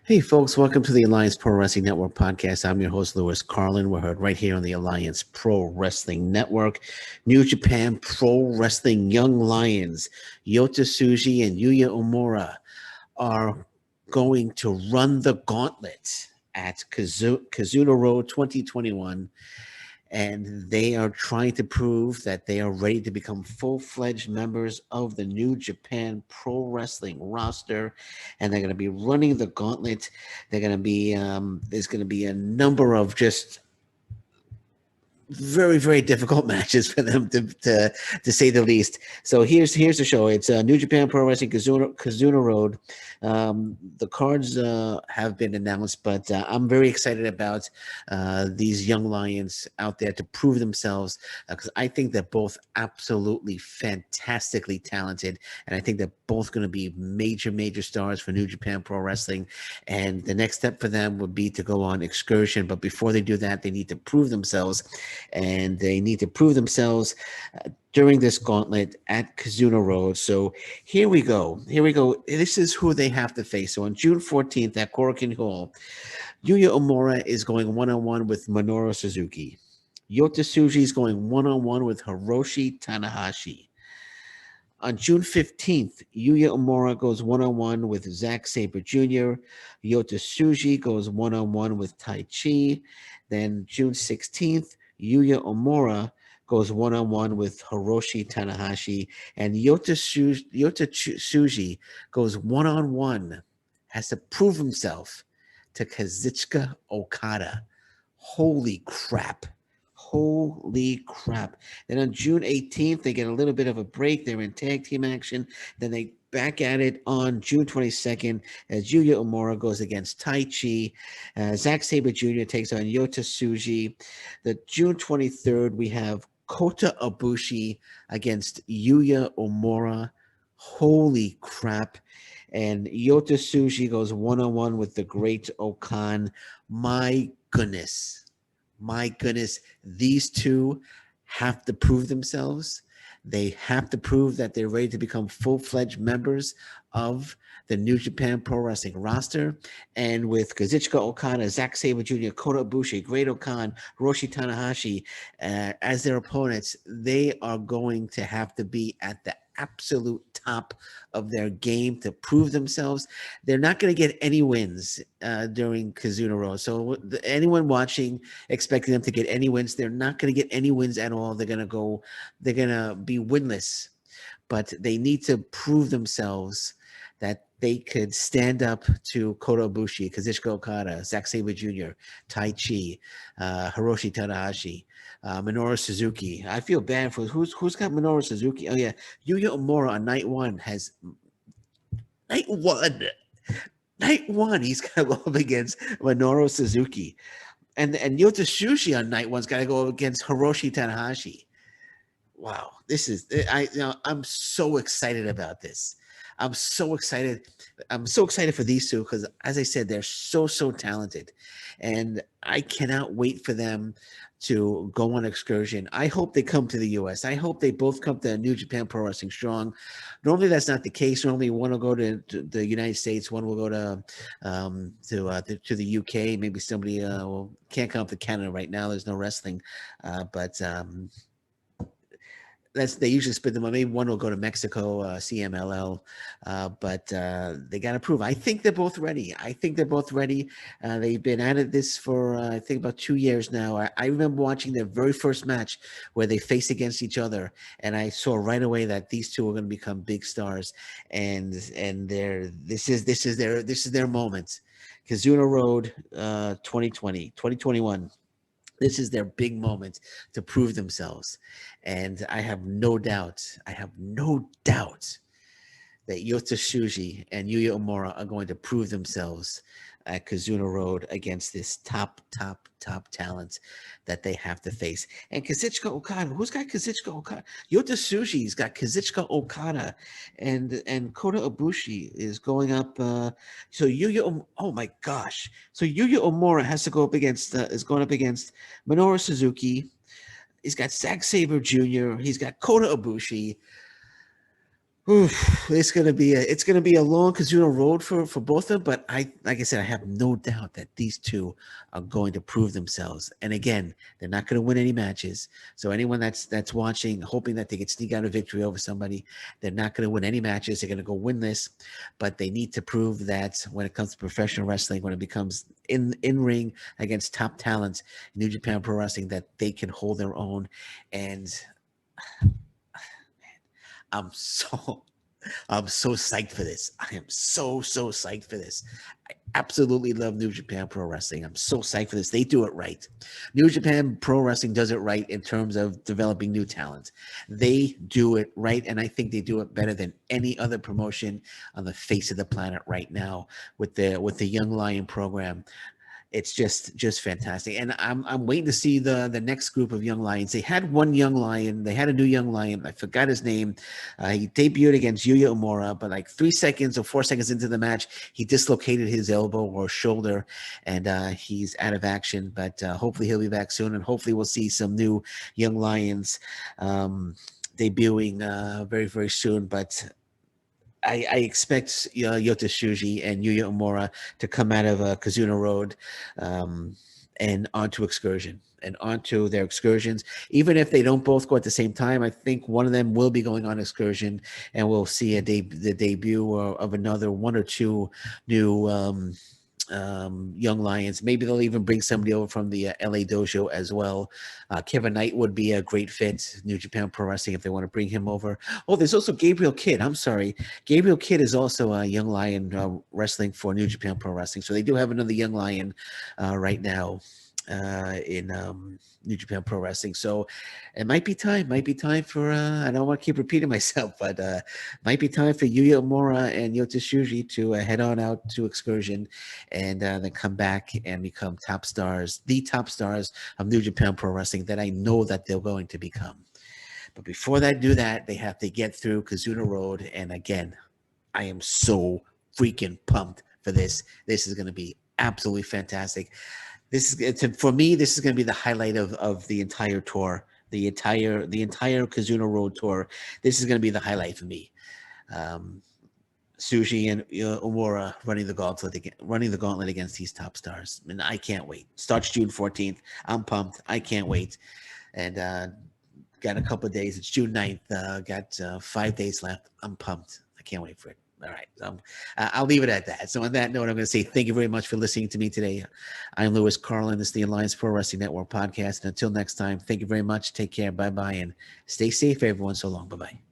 Hey, folks, welcome to the Alliance Pro Wrestling Network podcast. I'm your host, Lewis Carlin. We're heard right here on the Alliance Pro Wrestling Network. New Japan Pro Wrestling Young Lions, Yota Tsuji and Yuya Uemura are going to run the gauntlet at Kizuna Road 2021, and they are trying to prove that they are ready to become full-fledged members of the New Japan Pro Wrestling roster, and they're going to be running the gauntlet. They're going to be there's going to be a number of just very very difficult matches for them to say the least. So here's the show. It's New Japan Pro Wrestling Kizuna Road. The cards have been announced, but I'm very excited about these young lions out there to prove themselves, because I think they're both absolutely fantastically talented, and I think they're both going to be major stars for New Japan Pro Wrestling. And the next step for them would be to go on excursion, but before they do that, they need to prove themselves, and they need to prove themselves during this gauntlet at Kizuna Road. So here we go. Here we go. This is who they have to face. So on June 14th at Korakuen Hall, Yuya Uemura is going one-on-one with Minoru Suzuki. Yota Tsuji is going one-on-one with Hiroshi Tanahashi. On June 15th, Yuya Uemura goes one-on-one with Zack Sabre Jr. Yota Tsuji goes one-on-one with Tai Chi. Then June 16th, Yuya Uemura goes one-on-one with Hiroshi Tanahashi. And Yota Tsuji goes one-on-one, has to prove himself to Kazuchika Okada. Holy crap. Holy crap. Then on June 18th, they get a little bit of a break. They're in tag team action. Then they back at it on June 22nd as Yuya Uemura goes against Tai Chi. Zack Sabre Jr. takes on Yota Tsuji. The June 23rd, we have Kota Ibushi against Yuya Uemura. Holy crap. And Yota Tsuji goes one-on-one with the great Okan. My goodness. My goodness, these two have to prove themselves. They have to prove that they're ready to become full-fledged members of the New Japan Pro Wrestling roster. And with Kazuchika Okada, Zack Sabre Jr., Kota Ibushi, Great Okan, Hiroshi Tanahashi as their opponents, they are going to have to be at the absolute top of their game to prove themselves. They're not going to get any wins during Kizuna Road. So anyone watching expecting them to get any wins, they're not going to get any wins at all. They're going to be winless, but they need to prove themselves that they could stand up to Kota Ibushi, Kazuchika Okada, Zack Sabre Jr., Tai Chi, Hiroshi Tanahashi, Minoru Suzuki. I feel bad for who's got Minoru Suzuki. Oh yeah, Yuya Uemura on night one has night one. Night one, he's got to go up against Minoru Suzuki, and Yota Tsuji on night one's got to go up against Hiroshi Tanahashi. Wow, this is I'm so excited about this. I'm so excited. I'm so excited for these two because, as I said, they're so talented, and I cannot wait for them to go on excursion. I hope they come to the U.S. I hope they both come to New Japan Pro Wrestling Strong. Normally, that's not the case. Normally, one will go to the United States, one will go to the UK. Maybe somebody can't come to Canada right now. There's no wrestling, but they usually split them up. Maybe one will go to Mexico, CMLL, but they got to prove. I think they're both ready. They've been at it this for I think about 2 years now. I remember watching their very first match where they faced against each other, and I saw right away that these two are going to become big stars. And this is their moment. Kizuna Road, 2021. This is their big moment to prove themselves. And I have no doubt that Yota Tsuji and Yuya Uemura are going to prove themselves at Kizuna Road against this top talent that they have to face. And Kazuchika Okada, who's got Kazuchika Okada? Yota Tsuji's got Kazuchika Okada, and Kota Ibushi is going up. So oh my gosh! So Yuya Uemura has to go up against is going up against Minoru Suzuki. He's got Zack Sabre Jr. He's got Kota Ibushi. Oof, it's gonna be a long Kizuna road for both of them, but like I said, I have no doubt that these two are going to prove themselves. And again, they're not going to win any matches. So anyone that's watching, hoping that they can sneak out a victory over somebody, they're not going to win any matches. They're going to go win this, but they need to prove that when it comes to professional wrestling, when it becomes in ring against top talents, New Japan Pro Wrestling, that they can hold their own. And I'm so I'm so psyched for this. I am so psyched for this. I absolutely love New Japan Pro Wrestling. I'm so psyched for this. They do it right. New Japan Pro Wrestling does it right in terms of developing new talent. They do it right, and I think they do it better than any other promotion on the face of the planet right now with the Young Lion program. It's just fantastic, and I'm waiting to see the next group of young lions. They had one young lion, they had a new young lion. I forgot his name. He debuted against Yuya Uemura, but like 3 seconds or 4 seconds into the match, he dislocated his elbow or shoulder, and he's out of action. But hopefully he'll be back soon, and hopefully we'll see some new young lions debuting very soon. But I expect Yota Tsuji and Yuya Uemura to come out of Kizuna Road and onto excursion and onto their excursions. Even if they don't both go at the same time, I think one of them will be going on excursion, and we'll see the debut of another one or two new young lions. Maybe they'll even bring somebody over from the LA dojo as well. Kevin Knight would be a great fit, New Japan Pro Wrestling, if they want to bring him over. Oh, there's also Gabriel Kidd. I'm sorry. Gabriel Kidd is also a young lion wrestling for New Japan Pro Wrestling. So they do have another young lion right now in New Japan Pro Wrestling. So it might be time for, I don't want to keep repeating myself, but might be time for Yuya Uemura and Yota Tsuji to head on out to excursion and then come back and become top stars, the top stars of New Japan Pro Wrestling that I know that they're going to become. But before they do that, they have to get through Kizuna Road. And again, I am so freaking pumped for this. This is going to be absolutely fantastic. This is for me. This is going to be the highlight of the entire tour, the entire Kizuna Road tour. This is going to be the highlight for me. Um, Tsuji and Uemura running the gauntlet against these top stars, and I can't wait. Starts June 14th. I'm pumped. I can't wait, and got a couple of days. It's June 9th. Got 5 days left. I'm pumped. I can't wait for it. All right. I'll leave it at that. So on that note, I'm going to say thank you very much for listening to me today. I'm Lewis Carlin. This is the Alliance Pro Wrestling Network podcast. And until next time, thank you very much. Take care. Bye-bye. And stay safe, everyone. So long. Bye-bye.